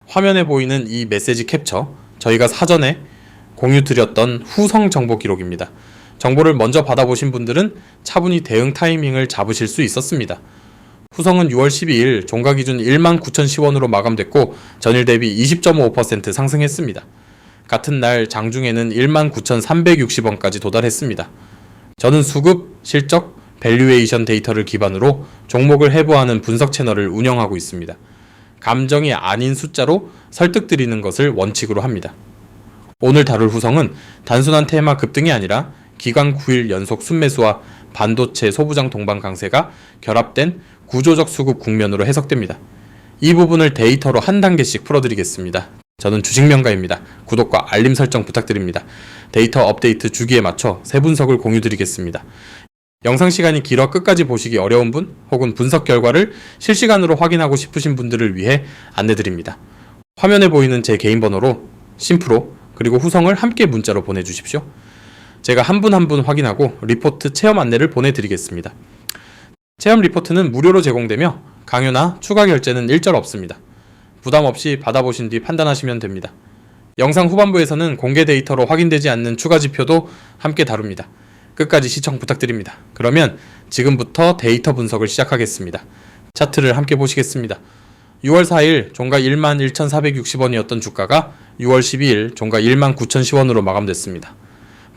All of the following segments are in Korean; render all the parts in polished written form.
화면에 보이는 이 메시지 캡처, 저희가 사전에 공유 드렸던 후성 정보 기록입니다. 정보를 먼저 받아보신 분들은 차분히 대응 타이밍을 잡으실 수 있었습니다. 후성은 6월 12일 종가 기준 19,010원으로 마감됐고 전일 대비 20.5% 상승했습니다. 같은 날 장중에는 19,360원까지 도달했습니다. 저는 수급, 실적, 밸류에이션 데이터를 기반으로 종목을 해부하는 분석 채널을 운영하고 있습니다. 감정이 아닌 숫자로 설득드리는 것을 원칙으로 합니다. 오늘 다룰 후성은 단순한 테마 급등이 아니라 기간 9일 연속 순매수와 반도체 소부장 동반 강세가 결합된 구조적 수급 국면으로 해석됩니다. 이 부분을 데이터로 한 단계씩 풀어드리겠습니다. 저는 주식명가입니다. 구독과 알림 설정 부탁드립니다. 데이터 업데이트 주기에 맞춰 새 분석을 공유드리겠습니다. 영상 시간이 길어 끝까지 보시기 어려운 분 혹은 분석 결과를 실시간으로 확인하고 싶으신 분들을 위해 안내드립니다. 화면에 보이는 제 개인 번호로 심프로 그리고 후성을 함께 문자로 보내주십시오. 제가 한 분 한 분 확인하고 리포트 체험 안내를 보내드리겠습니다. 체험 리포트는 무료로 제공되며 강요나 추가 결제는 일절 없습니다. 부담 없이 받아보신 뒤 판단하시면 됩니다. 영상 후반부에서는 공개 데이터로 확인되지 않는 추가 지표도 함께 다룹니다. 끝까지 시청 부탁드립니다. 그러면 지금부터 데이터 분석을 시작하겠습니다. 차트를 함께 보시겠습니다. 6월 4일 종가 11,460원이었던 주가가 6월 12일 종가 19,010원으로 마감됐습니다.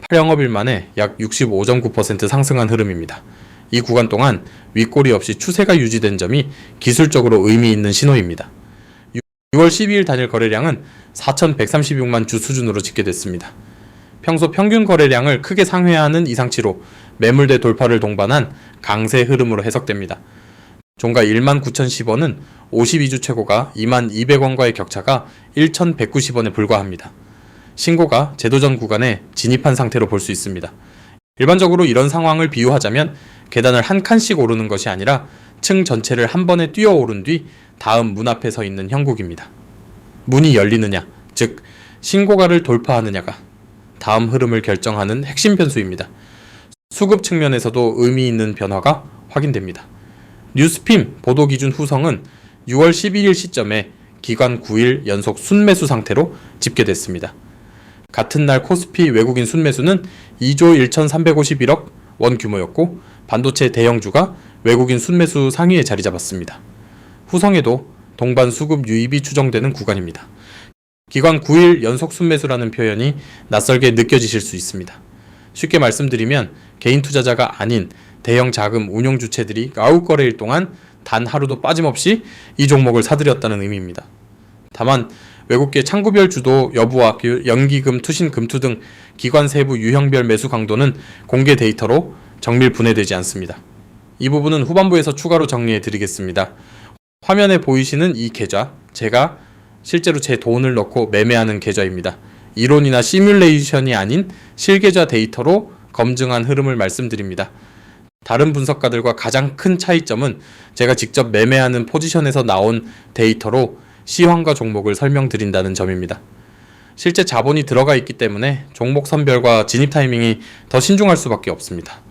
8영업일 만에 약 65.9% 상승한 흐름입니다. 이 구간 동안 윗꼬리 없이 추세가 유지된 점이 기술적으로 의미 있는 신호입니다. 6월 12일 단일 거래량은 4,136만 주 수준으로 집계됐습니다. 평소 평균 거래량을 크게 상회하는 이상치로 매물대 돌파를 동반한 강세 흐름으로 해석됩니다. 종가 19,010원은 52주 최고가 22,200원과의 격차가 1,190원에 불과합니다. 신고가 제도전 구간에 진입한 상태로 볼 수 있습니다. 일반적으로 이런 상황을 비유하자면 계단을 한 칸씩 오르는 것이 아니라 층 전체를 한 번에 뛰어 오른 뒤 다음 문 앞에 서 있는 형국입니다. 문이 열리느냐, 즉 신고가를 돌파하느냐가 다음 흐름을 결정하는 핵심 변수입니다. 수급 측면에서도 의미 있는 변화가 확인됩니다. 뉴스핌 보도 기준 후성은 6월 11일 시점에 기간 9일 연속 순매수 상태로 집계됐습니다. 같은 날 코스피 외국인 순매수는 2조 1,351억 원 규모였고 반도체 대형주가 외국인 순매수 상위에 자리 잡았습니다. 후성에도 동반 수급 유입이 추정되는 구간입니다. 기간 9일 연속 순매수라는 표현이 낯설게 느껴지실 수 있습니다. 쉽게 말씀드리면 개인 투자자가 아닌 대형 자금 운용 주체들이 아웃 거래일 동안 단 하루도 빠짐없이 이 종목을 사들였다는 의미입니다. 다만 외국계 창구별 주도 여부와 연기금, 투신, 금투 등 기관 세부 유형별 매수 강도는 공개 데이터로 정밀 분해되지 않습니다. 이 부분은 후반부에서 추가로 정리해 드리겠습니다. 화면에 보이시는 이 계좌, 제가 실제로 제 돈을 넣고 매매하는 계좌입니다. 이론이나 시뮬레이션이 아닌 실계좌 데이터로 검증한 흐름을 말씀드립니다. 다른 분석가들과 가장 큰 차이점은 제가 직접 매매하는 포지션에서 나온 데이터로 시황과 종목을 설명드린다는 점입니다. 실제 자본이 들어가 있기 때문에 종목 선별과 진입 타이밍이 더 신중할 수밖에 없습니다.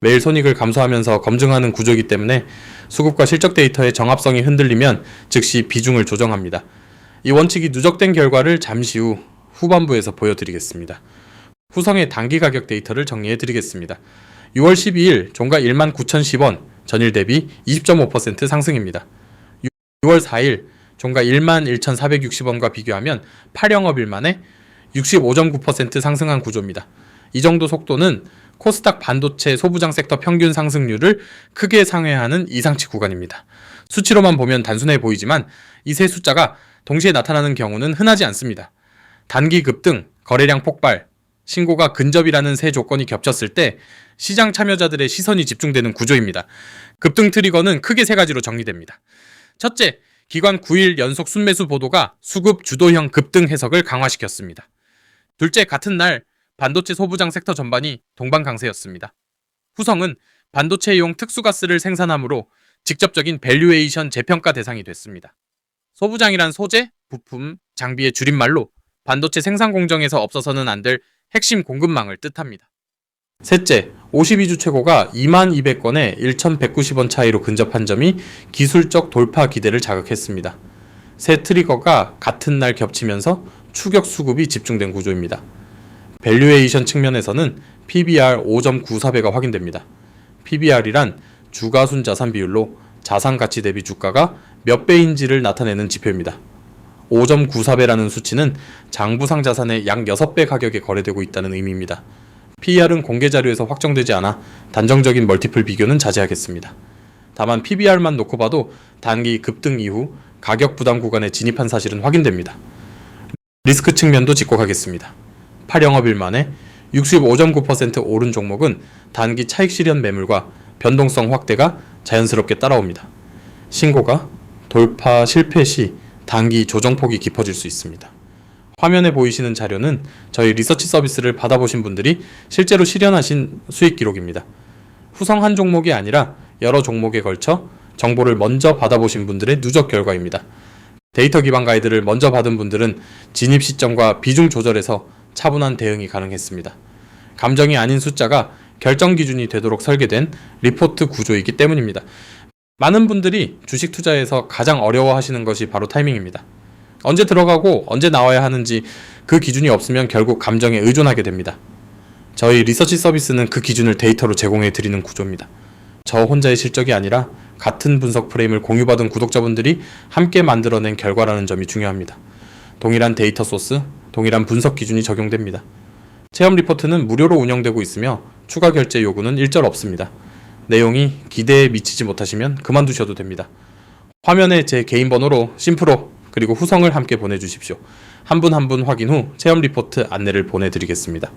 매일 손익을 감소하면서 검증하는 구조이기 때문에 수급과 실적 데이터의 정합성이 흔들리면 즉시 비중을 조정합니다. 이 원칙이 누적된 결과를 잠시 후 후반부에서 보여드리겠습니다. 후성의 단기 가격 데이터를 정리해 드리겠습니다. 6월 12일 종가 19,010원, 전일 대비 20.5% 상승입니다. 6월 4일 종가 11,460원과 비교하면 8영업일 만에 65.9% 상승한 구조입니다. 이 정도 속도는 코스닥 반도체 소부장 섹터 평균 상승률을 크게 상회하는 이상치 구간입니다. 수치로만 보면 단순해 보이지만 이 세 숫자가 동시에 나타나는 경우는 흔하지 않습니다. 단기 급등, 거래량 폭발, 신고가 근접이라는 세 조건이 겹쳤을 때 시장 참여자들의 시선이 집중되는 구조입니다. 급등 트리거는 크게 세 가지로 정리됩니다. 첫째, 기관 9일 연속 순매수 보도가 수급 주도형 급등 해석을 강화시켰습니다. 둘째, 같은 날 반도체 소부장 섹터 전반이 동반 강세였습니다. 후성은 반도체용 특수가스를 생산하므로 직접적인 밸류에이션 재평가 대상이 됐습니다. 소부장이란 소재, 부품, 장비의 줄임말로 반도체 생산 공정에서 없어서는 안 될 핵심 공급망을 뜻합니다. 셋째, 52주 최고가 22,000건에 1,190원 차이로 근접한 점이 기술적 돌파 기대를 자극했습니다. 세 트리거가 같은 날 겹치면서 추격 수급이 집중된 구조입니다. 밸류에이션 측면에서는 PBR 5.94배가 확인됩니다. PBR이란 주가순자산 비율로 자산 가치 대비 주가가 몇 배인지를 나타내는 지표입니다. 5.94배라는 수치는 장부상 자산의 약 6배 가격에 거래되고 있다는 의미입니다. PER은 공개 자료에서 확정되지 않아 단정적인 멀티플 비교는 자제하겠습니다. 다만 PBR만 놓고 봐도 단기 급등 이후 가격 부담 구간에 진입한 사실은 확인됩니다. 리스크 측면도 짚고 가겠습니다. 8영업일 만에 65.9% 오른 종목은 단기 차익 실현 매물과 변동성 확대가 자연스럽게 따라옵니다. 신고가 돌파 실패 시 단기 조정폭이 깊어질 수 있습니다. 화면에 보이시는 자료는 저희 리서치 서비스를 받아보신 분들이 실제로 실현하신 수익 기록입니다. 후성 한 종목이 아니라 여러 종목에 걸쳐 정보를 먼저 받아보신 분들의 누적 결과입니다. 데이터 기반 가이드를 먼저 받은 분들은 진입 시점과 비중 조절에서 차분한 대응이 가능했습니다. 감정이 아닌 숫자가 결정 기준이 되도록 설계된 리포트 구조이기 때문입니다. 많은 분들이 주식 투자에서 가장 어려워하시는 것이 바로 타이밍입니다. 언제 들어가고 언제 나와야 하는지 그 기준이 없으면 결국 감정에 의존하게 됩니다. 저희 리서치 서비스는 그 기준을 데이터로 제공해 드리는 구조입니다. 저 혼자의 실적이 아니라 같은 분석 프레임을 공유받은 구독자분들이 함께 만들어낸 결과라는 점이 중요합니다. 동일한 데이터 소스, 동일한 분석 기준이 적용됩니다. 체험 리포트는 무료로 운영되고 있으며 추가 결제 요구는 일절 없습니다. 내용이 기대에 미치지 못하시면 그만두셔도 됩니다. 화면에 제 개인 번호로 심프로 그리고 후성을 함께 보내주십시오. 한 분 한 분 확인 후 체험 리포트 안내를 보내드리겠습니다.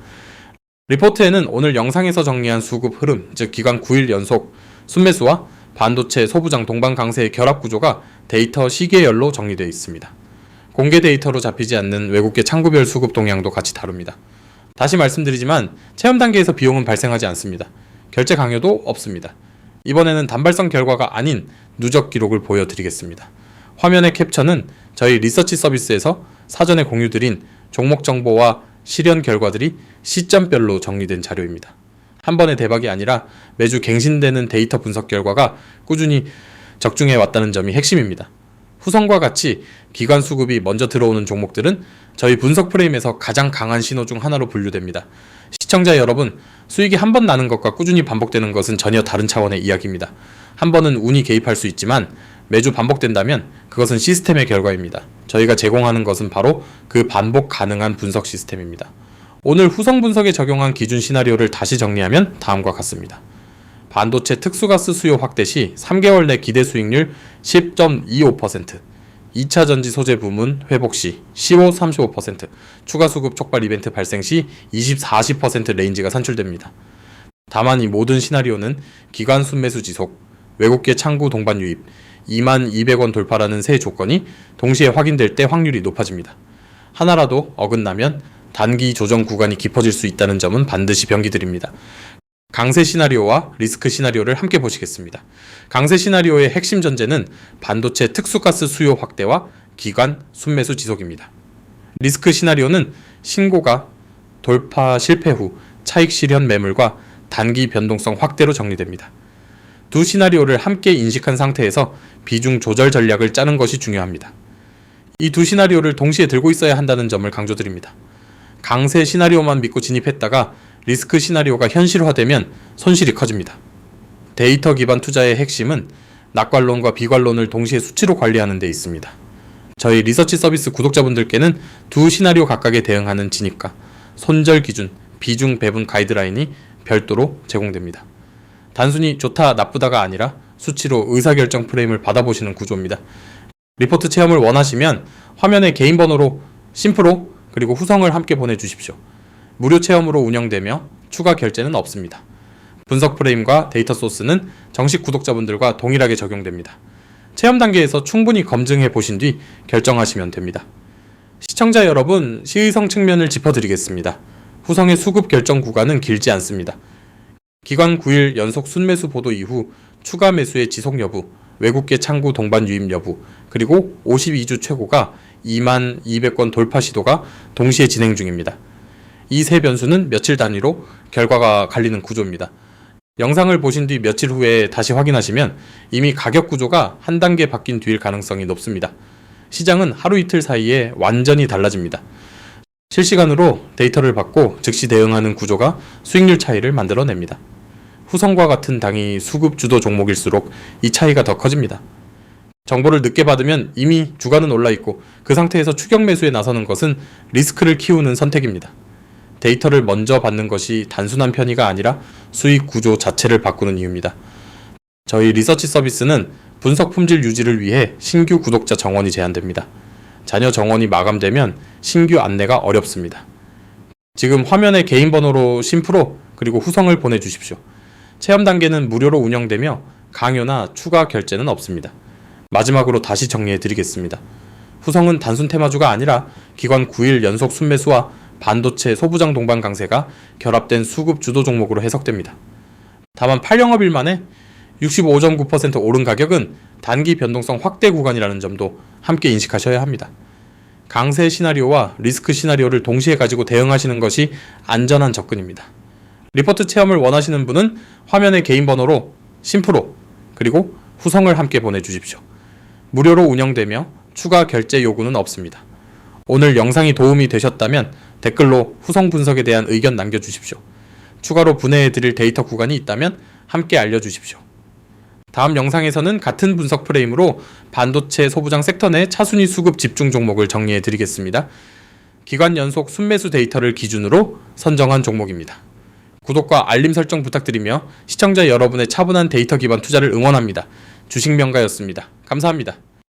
리포트에는 오늘 영상에서 정리한 수급 흐름, 즉 기간 9일 연속 순매수와 반도체 소부장 동반 강세의 결합 구조가 데이터 시계열로 정리되어 있습니다. 공개 데이터로 잡히지 않는 외국계 창구별 수급 동향도 같이 다룹니다. 다시 말씀드리지만 체험 단계에서 비용은 발생하지 않습니다. 결제 강요도 없습니다. 이번에는 단발성 결과가 아닌 누적 기록을 보여드리겠습니다. 화면의 캡처는 저희 리서치 서비스에서 사전에 공유드린 종목 정보와 실현 결과들이 시점별로 정리된 자료입니다. 한 번의 대박이 아니라 매주 갱신되는 데이터 분석 결과가 꾸준히 적중해 왔다는 점이 핵심입니다. 후성과 같이 기관 수급이 먼저 들어오는 종목들은 저희 분석 프레임에서 가장 강한 신호 중 하나로 분류됩니다. 시청자 여러분, 수익이 한 번 나는 것과 꾸준히 반복되는 것은 전혀 다른 차원의 이야기입니다. 한 번은 운이 개입할 수 있지만 매주 반복된다면 그것은 시스템의 결과입니다. 저희가 제공하는 것은 바로 그 반복 가능한 분석 시스템입니다. 오늘 후성 분석에 적용한 기준 시나리오를 다시 정리하면 다음과 같습니다. 반도체 특수가스 수요 확대 시 3개월 내 기대 수익률 10.25%, 2차 전지 소재 부문 회복 시 15-35%, 추가 수급 촉발 이벤트 발생 시 20-40% 레인지가 산출됩니다. 다만 이 모든 시나리오는 기관 순매수 지속, 외국계 창구 동반 유입, 22,200원 돌파라는 세 조건이 동시에 확인될 때 확률이 높아집니다. 하나라도 어긋나면 단기 조정 구간이 깊어질 수 있다는 점은 반드시 병기드립니다. 강세 시나리오와 리스크 시나리오를 함께 보시겠습니다. 강세 시나리오의 핵심 전제는 반도체 특수가스 수요 확대와 기관 순매수 지속입니다. 리스크 시나리오는 신고가 돌파 실패 후 차익 실현 매물과 단기 변동성 확대로 정리됩니다. 두 시나리오를 함께 인식한 상태에서 비중 조절 전략을 짜는 것이 중요합니다. 이 두 시나리오를 동시에 들고 있어야 한다는 점을 강조드립니다. 강세 시나리오만 믿고 진입했다가 리스크 시나리오가 현실화되면 손실이 커집니다. 데이터 기반 투자의 핵심은 낙관론과 비관론을 동시에 수치로 관리하는 데 있습니다. 저희 리서치 서비스 구독자분들께는 두 시나리오 각각에 대응하는 진입가, 손절 기준, 비중 배분 가이드라인이 별도로 제공됩니다. 단순히 좋다 나쁘다가 아니라 수치로 의사결정 프레임을 받아보시는 구조입니다. 리포트 체험을 원하시면 화면에 개인 번호로 심프로 그리고 후성을 함께 보내주십시오. 무료 체험으로 운영되며 추가 결제는 없습니다. 분석 프레임과 데이터 소스는 정식 구독자분들과 동일하게 적용됩니다. 체험 단계에서 충분히 검증해 보신 뒤 결정하시면 됩니다. 시청자 여러분, 시의성 측면을 짚어드리겠습니다. 후성의 수급 결정 구간은 길지 않습니다. 기관 9일 연속 순매수 보도 이후 추가 매수의 지속 여부, 외국계 창구 동반 유입 여부, 그리고 52주 최고가 22,200건 돌파 시도가 동시에 진행 중입니다. 이 세 변수는 며칠 단위로 결과가 갈리는 구조입니다. 영상을 보신 뒤 며칠 후에 다시 확인하시면 이미 가격 구조가 한 단계 바뀐 뒤일 가능성이 높습니다. 시장은 하루 이틀 사이에 완전히 달라집니다. 실시간으로 데이터를 받고 즉시 대응하는 구조가 수익률 차이를 만들어냅니다. 후성과 같은 당이 수급 주도 종목일수록 이 차이가 더 커집니다. 정보를 늦게 받으면 이미 주가는 올라 있고 그 상태에서 추격 매수에 나서는 것은 리스크를 키우는 선택입니다. 데이터를 먼저 받는 것이 단순한 편의가 아니라 수익 구조 자체를 바꾸는 이유입니다. 저희 리서치 서비스는 분석 품질 유지를 위해 신규 구독자 정원이 제한됩니다. 자녀 정원이 마감되면 신규 안내가 어렵습니다. 지금 화면에 개인 번호로 심프로 그리고 후성을 보내주십시오. 체험 단계는 무료로 운영되며 강요나 추가 결제는 없습니다. 마지막으로 다시 정리해드리겠습니다. 후성은 단순 테마주가 아니라 기관 9일 연속 순매수와 반도체 소부장 동반 강세가 결합된 수급 주도 종목으로 해석됩니다. 다만 8영업일 만에 65.9% 오른 가격은 단기 변동성 확대 구간이라는 점도 함께 인식하셔야 합니다. 강세 시나리오와 리스크 시나리오를 동시에 가지고 대응하시는 것이 안전한 접근입니다. 리포트 체험을 원하시는 분은 화면의 개인 번호로 심프로 그리고 후성을 함께 보내주십시오. 무료로 운영되며 추가 결제 요구는 없습니다. 오늘 영상이 도움이 되셨다면 댓글로 후성 분석에 대한 의견 남겨주십시오. 추가로 분해해드릴 데이터 구간이 있다면 함께 알려주십시오. 다음 영상에서는 같은 분석 프레임으로 반도체 소부장 섹터 내 차순위 수급 집중 종목을 정리해드리겠습니다. 기관 연속 순매수 데이터를 기준으로 선정한 종목입니다. 구독과 알림 설정 부탁드리며 시청자 여러분의 차분한 데이터 기반 투자를 응원합니다. 주식명가였습니다. 감사합니다.